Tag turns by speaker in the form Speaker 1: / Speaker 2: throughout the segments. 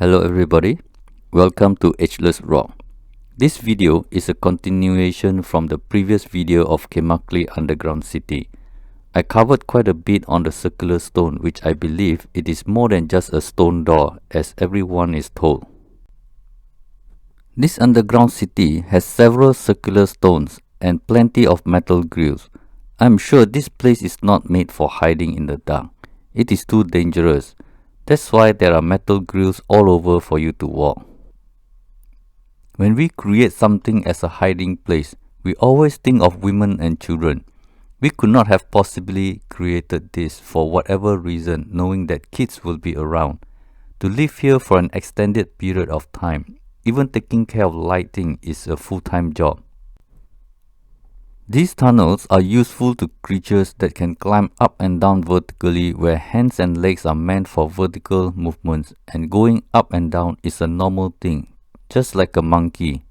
Speaker 1: Hello everybody, welcome to Ageless Rock. This video is a continuation from the previous video of Kaymakli Underground City. I covered quite a bit on the circular stone, which I believe it is more than just a stone door as everyone is told. This underground city has several circular stones and plenty of metal grills. I'm sure this place is not made for hiding in the dark. It is too dangerous. That's why there are metal grills all over for you to walk. When we create something as a hiding place, we always think of women and children. We could not have possibly created this for whatever reason, knowing that kids will be around. To live here for an extended period of time, even taking care of lighting is a full-time job. These tunnels are useful to creatures that can climb up and down vertically, where hands and legs are meant for vertical movements, and going up and down is a normal thing, just like a monkey.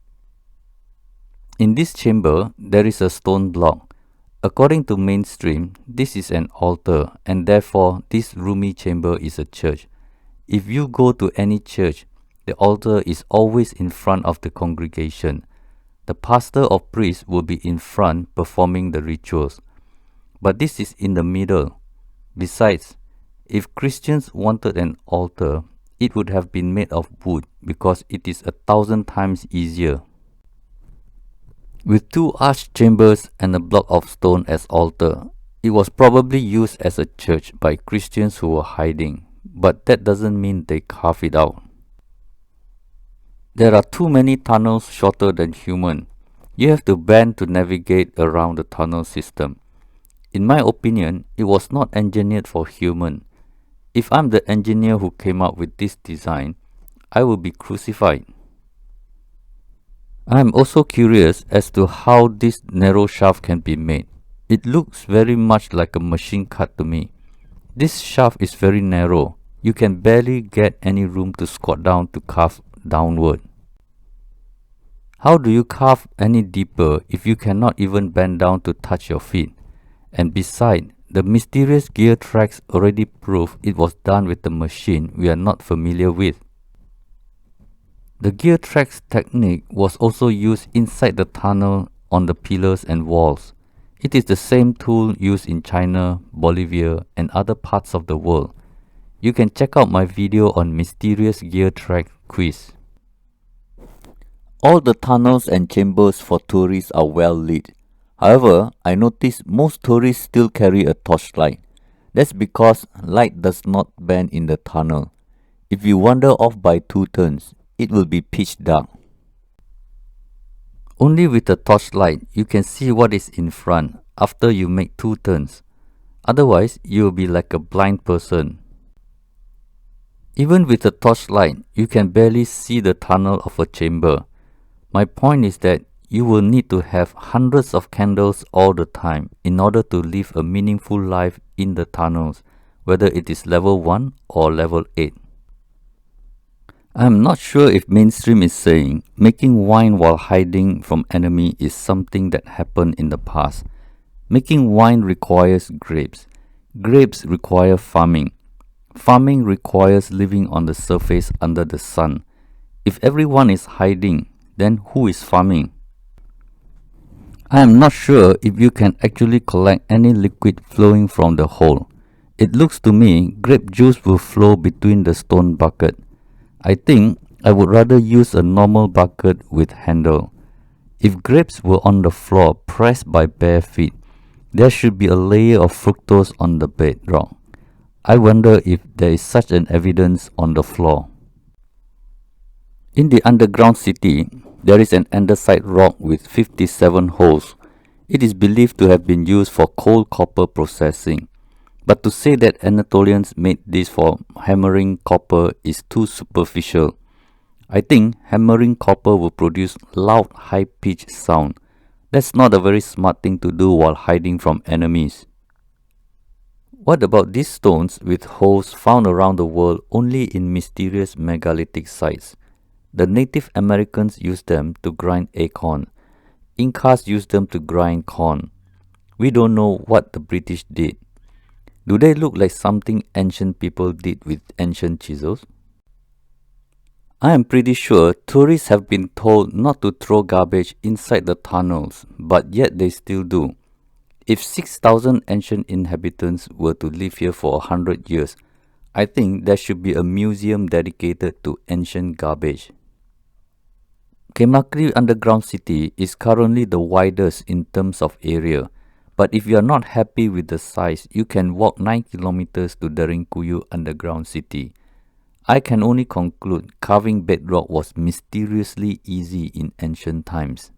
Speaker 1: In this chamber, there is a stone block. According to mainstream, this is an altar, and therefore this roomy chamber is a church. If you go to any church, the altar is always in front of the congregation. The pastor or priest will be in front performing the rituals, but this is in the middle. Besides, if Christians wanted an altar, it would have been made of wood because it is 1,000 times easier. With two arched chambers and a block of stone as altar, it was probably used as a church by Christians who were hiding, but that doesn't mean they carved it out. There are too many tunnels shorter than human. You have to bend to navigate around the tunnel system. In my opinion, it was not engineered for human. If I'm the engineer who came up with this design, I will be crucified. I am also curious as to how this narrow shaft can be made. It looks very much like a machine cut to me. This shaft is very narrow. You can barely get any room to squat down to carve downward. How do you carve any deeper if you cannot even bend down to touch your feet? And beside, the mysterious gear tracks already prove it was done with a machine we are not familiar with. The gear tracks technique was also used inside the tunnel on the pillars and walls. It is the same tool used in China, Bolivia, and other parts of the world. You can check out my video on mysterious gear track quiz. All the tunnels and chambers for tourists are well lit. However, I noticed most tourists still carry a torchlight. That's because light does not bend in the tunnel. If you wander off by 2 turns, it will be pitch dark. Only with a torchlight you can see what is in front after you make 2 turns. Otherwise, you will be like a blind person. Even with a torchlight, you can barely see the tunnel of a chamber. My point is that you will need to have hundreds of candles all the time in order to live a meaningful life in the tunnels, whether it is level 1 or level 8. I am not sure if mainstream is saying making wine while hiding from enemy is something that happened in the past. Making wine requires grapes. Grapes require farming. Farming requires living on the surface under the sun. If everyone is hiding, then who is farming? I am not sure if you can actually collect any liquid flowing from the hole. It looks to me grape juice will flow between the stone bucket. I think I would rather use a normal bucket with handle. If grapes were on the floor pressed by bare feet, there should be a layer of fructose on the bedrock. I wonder if there is such an evidence on the floor. In the underground city, there is an andesite rock with 57 holes. It is believed to have been used for cold copper processing. But to say that Anatolians made this for hammering copper is too superficial. I think hammering copper will produce loud, high-pitched sound. That's not a very smart thing to do while hiding from enemies. What about these stones with holes found around the world only in mysterious megalithic sites? The Native Americans used them to grind acorn. Incas used them to grind corn. We don't know what the British did. Do they look like something ancient people did with ancient chisels? I am pretty sure tourists have been told not to throw garbage inside the tunnels, but yet they still do. If 6,000 ancient inhabitants were to live here for 100 years, I think there should be a museum dedicated to ancient garbage. Kaymakli Underground City is currently the widest in terms of area, but if you are not happy with the size, you can walk 9 kilometers to Derinkuyu Underground City. I can only conclude carving bedrock was mysteriously easy in ancient times.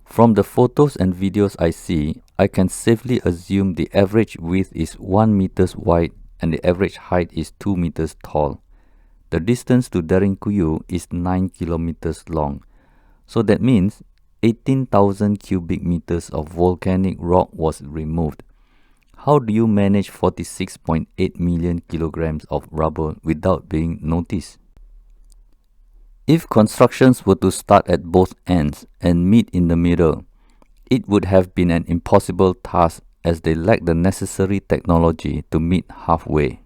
Speaker 1: From the photos and videos I see, I can safely assume the average width is 1 meters wide and the average height is 2 meters tall. The distance to Derinkuyu is 9 kilometers long, so that means 18,000 cubic meters of volcanic rock was removed. How do you manage 46.8 million kilograms of rubble without being noticed? If constructions were to start at both ends and meet in the middle, it would have been an impossible task as they lack the necessary technology to meet halfway.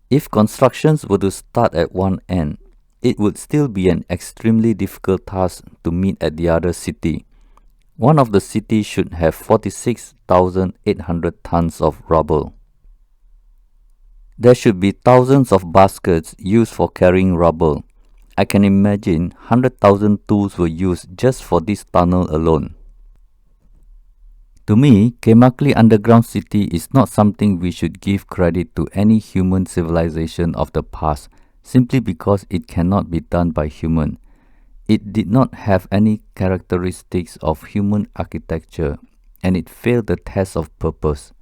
Speaker 1: If constructions were to start at one end, it would still be an extremely difficult task to meet at the other city. One of the cities should have 46,800 tons of rubble. There should be thousands of baskets used for carrying rubble. I can imagine 100,000 tools were used just for this tunnel alone. To me, Kaymakli Underground City is not something we should give credit to any human civilization of the past simply because it cannot be done by human. It did not have any characteristics of human architecture and it failed the test of purpose.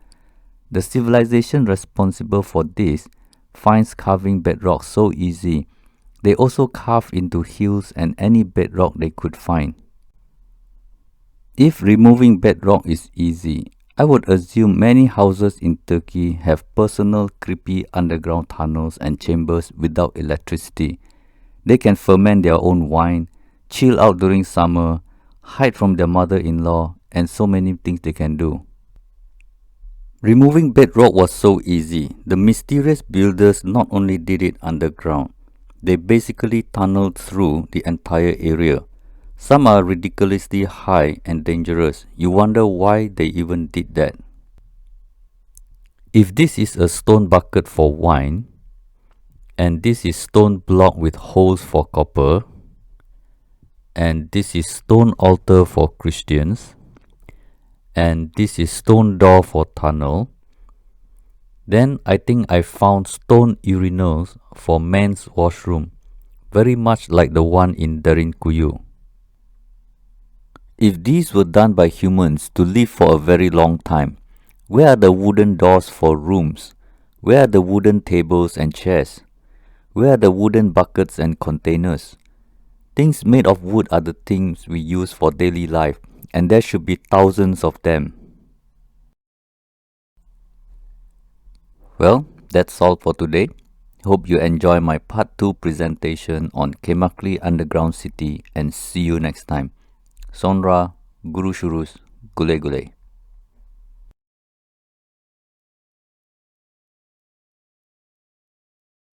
Speaker 1: The civilization responsible for this finds carving bedrock so easy. They also carve into hills and any bedrock they could find. If removing bedrock is easy, I would assume many houses in Turkey have personal creepy underground tunnels and chambers without electricity. They can ferment their own wine, chill out during summer, hide from their mother-in-law, and so many things they can do. Removing bedrock was so easy. The mysterious builders not only did it underground, they basically tunneled through the entire area. Some are ridiculously high and dangerous. You wonder why they even did that. If this is a stone bucket for wine, and this is stone block with holes for copper, and this is stone altar for Christians, and this is stone door for tunnel, then I think I found stone urinals for men's washroom, very much like the one in Derinkuyu. If these were done by humans to live for a very long time, where are the wooden doors for rooms? Where are the wooden tables and chairs? Where are the wooden buckets and containers? Things made of wood are the things we use for daily life, and there should be thousands of them. Well, that's all for today. Hope you enjoy my part 2 presentation on Kaymakli Underground City and see you next time. Sonra, Guru Shurus, Gule Gule.